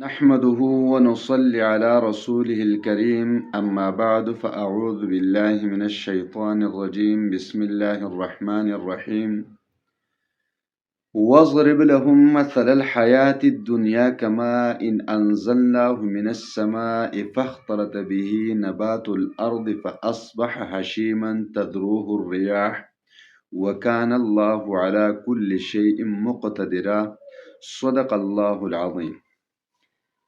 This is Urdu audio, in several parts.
نحمده ونصلي على رسوله الكريم أما بعد فأعوذ بالله من الشيطان الرجيم بسم الله الرحمن الرحيم واضرب لهم مثل الحياة الدنيا كماء إن أنزلناه من السماء فاختلط به نبات الأرض فأصبح هشيما تذروه الرياح وكان الله على كل شيء مقتدرا صدق الله العظيم۔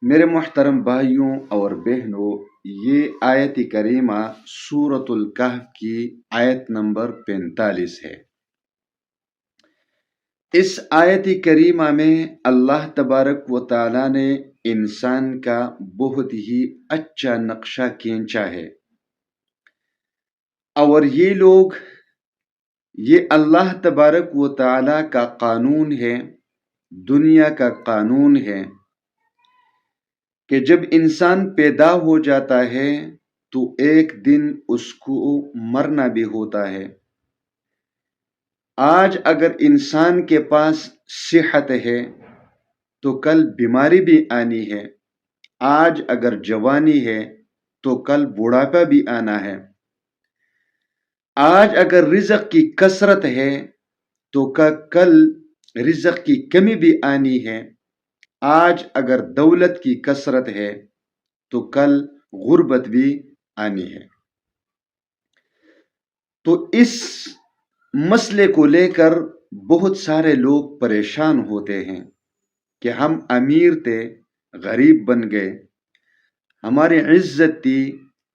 میرے محترم بھائیوں اور بہنوں، یہ آیت کریمہ سورۃ الکہف کی آیت نمبر 45 ہے۔ اس آیت کریمہ میں اللہ تبارک و تعالی نے انسان کا بہت ہی اچھا نقشہ کھینچا ہے، اور یہ اللہ تبارک و تعالی کا قانون ہے، دنیا کا قانون ہے کہ جب انسان پیدا ہو جاتا ہے تو ایک دن اس کو مرنا بھی ہوتا ہے۔ آج اگر انسان کے پاس صحت ہے تو کل بیماری بھی آنی ہے، آج اگر جوانی ہے تو کل بڑھاپا بھی آنا ہے، آج اگر رزق کی کثرت ہے تو کل رزق کی کمی بھی آنی ہے، آج اگر دولت کی کثرت ہے تو کل غربت بھی آنی ہے۔ تو اس مسئلے کو لے کر بہت سارے لوگ پریشان ہوتے ہیں کہ ہم امیر تھے، غریب بن گئے، ہماری عزت تھی،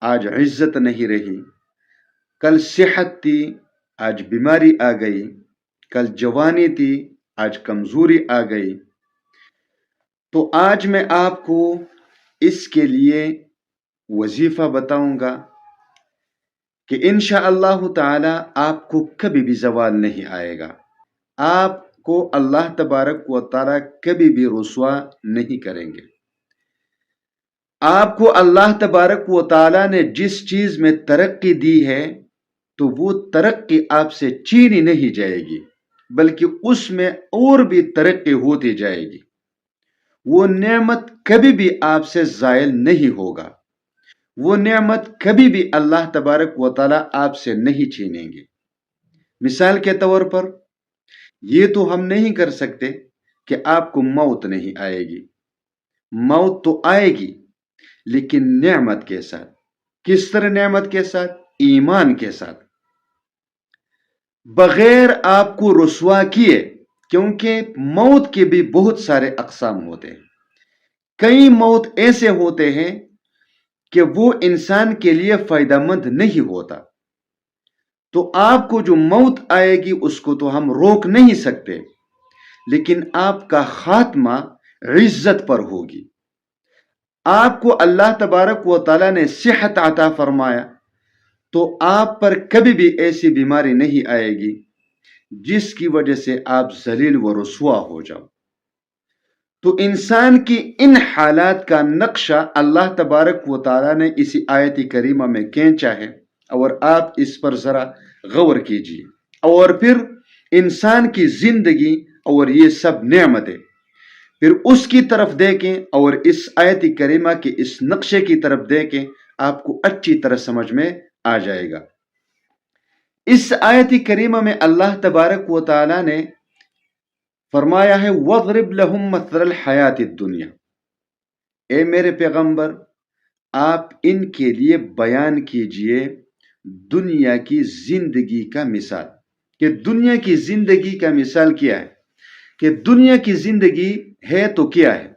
آج عزت نہیں رہی، کل صحت تھی، آج بیماری آ گئی، کل جوانی تھی، آج کمزوری آ گئی۔ تو آج میں آپ کو اس کے لیے وظیفہ بتاؤں گا کہ انشاءاللہ تعالی آپ کو کبھی بھی زوال نہیں آئے گا، آپ کو اللہ تبارک و تعالی کبھی بھی رسوا نہیں کریں گے۔ آپ کو اللہ تبارک و تعالی نے جس چیز میں ترقی دی ہے تو وہ ترقی آپ سے چھینی نہیں جائے گی، بلکہ اس میں اور بھی ترقی ہوتی جائے گی۔ وہ نعمت کبھی بھی آپ سے زائل نہیں ہوگا، وہ نعمت کبھی بھی اللہ تبارک و تعالی آپ سے نہیں چھینیں گے۔ مثال کے طور پر یہ تو ہم نہیں کر سکتے کہ آپ کو موت نہیں آئے گی، موت تو آئے گی لیکن نعمت کے ساتھ۔ کس طرح نعمت کے ساتھ؟ ایمان کے ساتھ، بغیر آپ کو رسوا کیے، کیونکہ موت کے بھی بہت سارے اقسام ہوتے ہیں۔ کئی موت ایسے ہوتے ہیں کہ وہ انسان کے لیے فائدہ مند نہیں ہوتا، تو آپ کو جو موت آئے گی اس کو تو ہم روک نہیں سکتے، لیکن آپ کا خاتمہ عزت پر ہوگی۔ آپ کو اللہ تبارک و تعالی نے صحت عطا فرمایا تو آپ پر کبھی بھی ایسی بیماری نہیں آئے گی جس کی وجہ سے آپ ذلیل و رسوا ہو جاؤ۔ تو انسان کی ان حالات کا نقشہ اللہ تبارک و تعالی نے اسی آیت کریمہ میں کھینچا ہے، اور آپ اس پر ذرا غور کیجیے، اور پھر انسان کی زندگی اور یہ سب نعمتیں پھر اس کی طرف دیکھیں، اور اس آیت کریمہ کے اس نقشے کی طرف دیکھیں، آپ کو اچھی طرح سمجھ میں آ جائے گا۔ اس آیت کریمہ میں اللہ تبارک و تعالی نے فرمایا ہے وَاضْرِبْ لَهُمْ مَثَلَ الْحَيَاةِ الدُّنْيَا، اے میرے پیغمبر آپ ان کے لیے بیان کیجئے دنیا کی زندگی کا مثال، کہ دنیا کی زندگی کا مثال کیا ہے، کہ دنیا کی زندگی ہے تو کیا ہے۔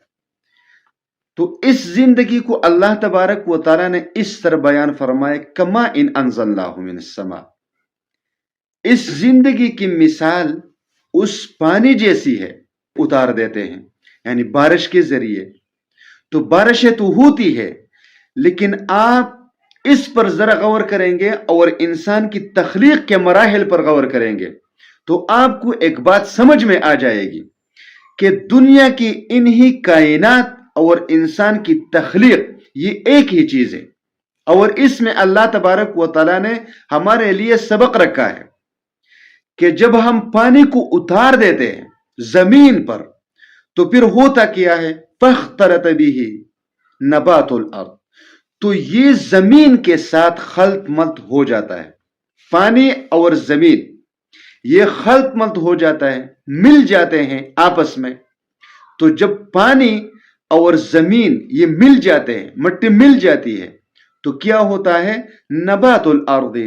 تو اس زندگی کو اللہ تبارک و تعالی نے اس طرح بیان فرمائے کما ان انزلناہ من السماء، اس زندگی کی مثال اس پانی جیسی ہے، اتار دیتے ہیں یعنی بارش کے ذریعے، تو بارشیں تو ہوتی ہے، لیکن آپ اس پر ذرا غور کریں گے اور انسان کی تخلیق کے مراحل پر غور کریں گے تو آپ کو ایک بات سمجھ میں آ جائے گی کہ دنیا کی انہی کائنات اور انسان کی تخلیق یہ ایک ہی چیز ہے، اور اس میں اللہ تبارک و تعالی نے ہمارے لیے سبق رکھا ہے کہ جب ہم پانی کو اتار دیتے ہیں زمین پر تو پھر ہوتا کیا ہے فاختلط به نبات الارض، تو یہ زمین کے ساتھ خلط ملط ہو جاتا ہے. پانی اور زمین یہ خلط ملط ہو جاتا ہے، مل جاتے ہیں آپس میں. تو جب پانی اور زمین یہ مل جاتے ہیں، مٹی مل جاتی ہے، تو کیا ہوتا ہے؟ نبات الارض.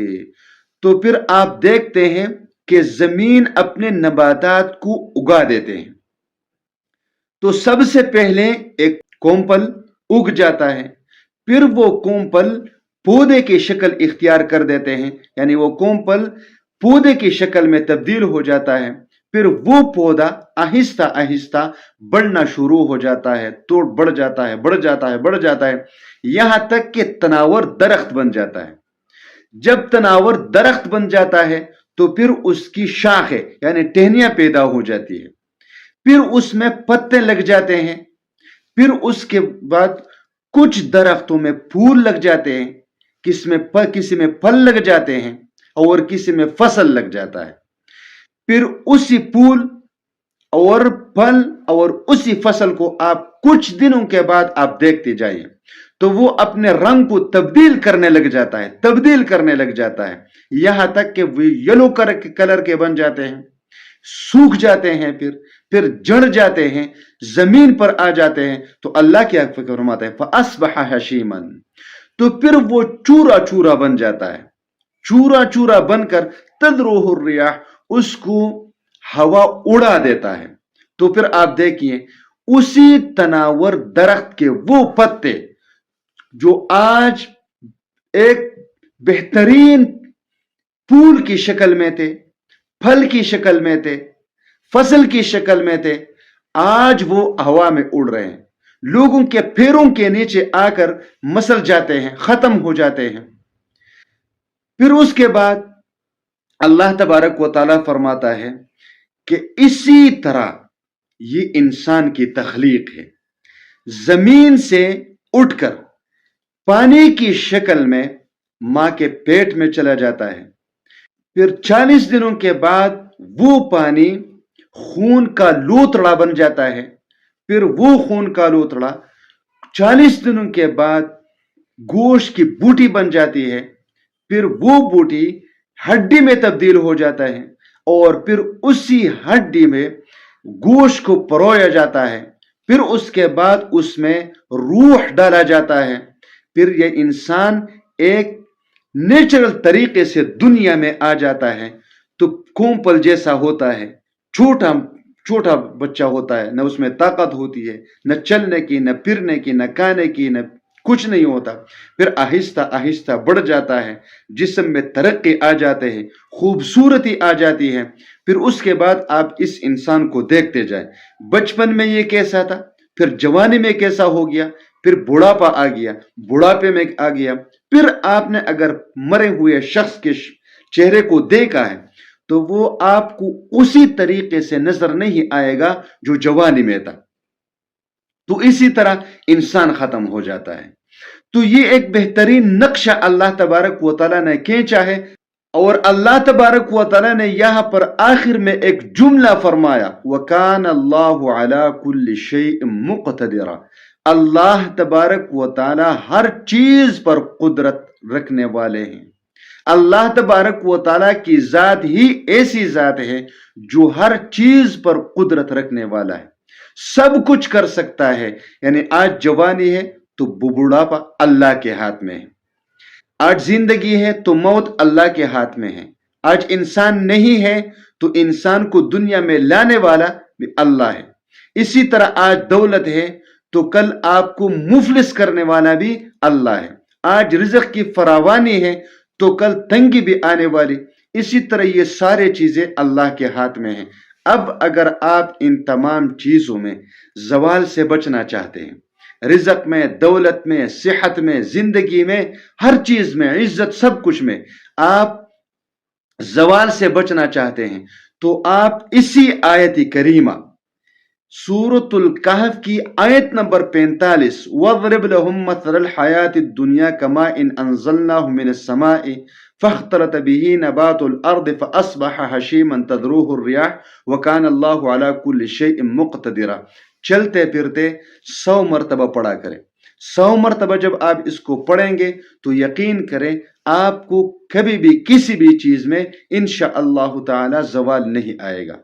تو پھر آپ دیکھتے ہیں کہ زمین اپنے نباتات کو اگا دیتے ہیں. تو سب سے پہلے ایک کومپل اگ جاتا ہے، پھر وہ کومپل پودے کی شکل اختیار کر دیتے ہیں، یعنی وہ کومپل پودے کی شکل میں تبدیل ہو جاتا ہے. پھر وہ پودا آہستہ آہستہ بڑھنا شروع ہو جاتا ہے، تو بڑھ جاتا ہے، بڑھ جاتا ہے، بڑھ جاتا ہے، یہاں تک کہ تناور درخت بن جاتا ہے. جب تناور درخت بن جاتا ہے تو پھر اس کی شاخیں یعنی ٹہنیاں پیدا ہو جاتی ہے، پھر اس میں پتے لگ جاتے ہیں، پھر اس کے بعد کچھ درختوں میں پھول لگ جاتے ہیں، کسی میں پھل لگ جاتے ہیں اور کسی میں فصل لگ جاتا ہے. پھر اسی پھول اور پھل اور اسی فصل کو آپ کچھ دنوں کے بعد آپ دیکھتے جائیے تو وہ اپنے رنگ کو تبدیل کرنے لگ جاتا ہے، یہاں تک کہ وہ یلو کلر کے بن جاتے ہیں، سوکھ جاتے ہیں، پھر جڑ جاتے ہیں، زمین پر آ جاتے ہیں. تو اللہ کیا فرماتا ہے؟ فَأَصْبَحَ هَشِيمًا، تو پھر وہ چورا چورا بن جاتا ہے، چورا چورا بن کر تذروہ الریاح، اس کو ہوا اڑا دیتا ہے. تو پھر آپ دیکھیے اسی تناور درخت کے وہ پتے جو آج ایک بہترین پھول کی شکل میں تھے، پھل کی شکل میں تھے، فصل کی شکل میں تھے، آج وہ ہوا میں اڑ رہے ہیں، لوگوں کے پیروں کے نیچے آ کر مسل جاتے ہیں، ختم ہو جاتے ہیں. پھر اس کے بعد اللہ تبارک و تعالیٰ فرماتا ہے کہ اسی طرح یہ انسان کی تخلیق ہے، زمین سے اٹھ کر پانی کی شکل میں ماں کے پیٹ میں چلا جاتا ہے. پھر 40 دنوں کے بعد وہ پانی خون کا لوتڑا بن جاتا ہے. پھر وہ خون کا لوتڑا 40 دنوں کے بعد گوشت کی بوٹی بن جاتی ہے. پھر وہ بوٹی ہڈی میں تبدیل ہو جاتا ہے اور پھر اسی ہڈی میں گوشت کو پرویا جاتا ہے. پھر اس کے بعد اس میں روح ڈالا جاتا ہے. پھر یہ انسان ایک نیچرل طریقے سے دنیا میں آ جاتا ہے تو کومپل جیسا ہوتا ہے، چھوٹا بچہ ہوتا ہے، نہ اس میں طاقت ہوتی ہے، نہ چلنے کی، نہ پھرنے کی، نہ کھانے کی، نہ کچھ نہیں ہوتا. پھر آہستہ آہستہ بڑھ جاتا ہے، جسم میں ترقی آ جاتے ہیں، خوبصورتی آ جاتی ہے. پھر اس کے بعد آپ اس انسان کو دیکھتے جائیں، بچپن میں یہ کیسا تھا، پھر جوانی میں کیسا ہو گیا، پھر بڑھاپا آ گیا، بڑھاپے میں آ گیا. پھر آپ نے اگر مرے ہوئے شخص کے چہرے کو دیکھا ہے تو وہ آپ کو اسی طریقے سے نظر نہیں آئے گا جو جوانی میں تھا. تو اسی طرح انسان ختم ہو جاتا ہے. تو یہ ایک بہترین نقشہ اللہ تبارک و تعالیٰ نے کھینچا ہے، اور اللہ تبارک و تعالیٰ نے یہاں پر آخر میں ایک جملہ فرمایا، وَكَانَ اللَّهُ عَلَى كُلِّ شَيْءٍ مُقْتَدِرًا. اللہ تبارک و تعالیٰ ہر چیز پر قدرت رکھنے والے ہیں. اللہ تبارک و تعالیٰ کی ذات ہی ایسی ذات ہے جو ہر چیز پر قدرت رکھنے والا ہے، سب کچھ کر سکتا ہے. یعنی آج جوانی ہے تو بڑھاپا اللہ کے ہاتھ میں ہے، آج زندگی ہے تو موت اللہ کے ہاتھ میں ہے، آج انسان نہیں ہے تو انسان کو دنیا میں لانے والا بھی اللہ ہے. اسی طرح آج دولت ہے تو کل آپ کو مفلس کرنے والا بھی اللہ ہے، آج رزق کی فراوانی ہے تو کل تنگی بھی آنے والی. اسی طرح یہ سارے چیزیں اللہ کے ہاتھ میں ہیں. اب اگر آپ ان تمام چیزوں میں زوال سے بچنا چاہتے ہیں، رزق میں، دولت میں، صحت میں، زندگی میں، ہر چیز میں، عزت، سب کچھ میں آپ زوال سے بچنا چاہتے ہیں، تو آپ اسی آیت کریمہ سورۃ الکہف کی آیت نمبر 45 وَاضْرِبْ لَهُمْ مَثَلَ الْحَيَاةِ الدُّنْيَا كَمَاءٍ أَنزَلْنَاهُ مِنَ السَّمَاءِ فَاخْتَلَطَ بِهِ نَبَاتُ الْأَرْضِ فَأَصْبَحَ هَشِيمًا تَذْرُوهُ الرِّيَاحُ وَكَانَ اللَّهُ عَلَى كُلِّ شَيْءٍ مُقْتَدِرًا. چلتے پھرتے 100 مرتبہ پڑھا کریں. 100 مرتبہ جب آپ اس کو پڑھیں گے تو یقین کریں آپ کو کبھی بھی کسی بھی چیز میں انشاءاللہ تعالی زوال نہیں آئے گا.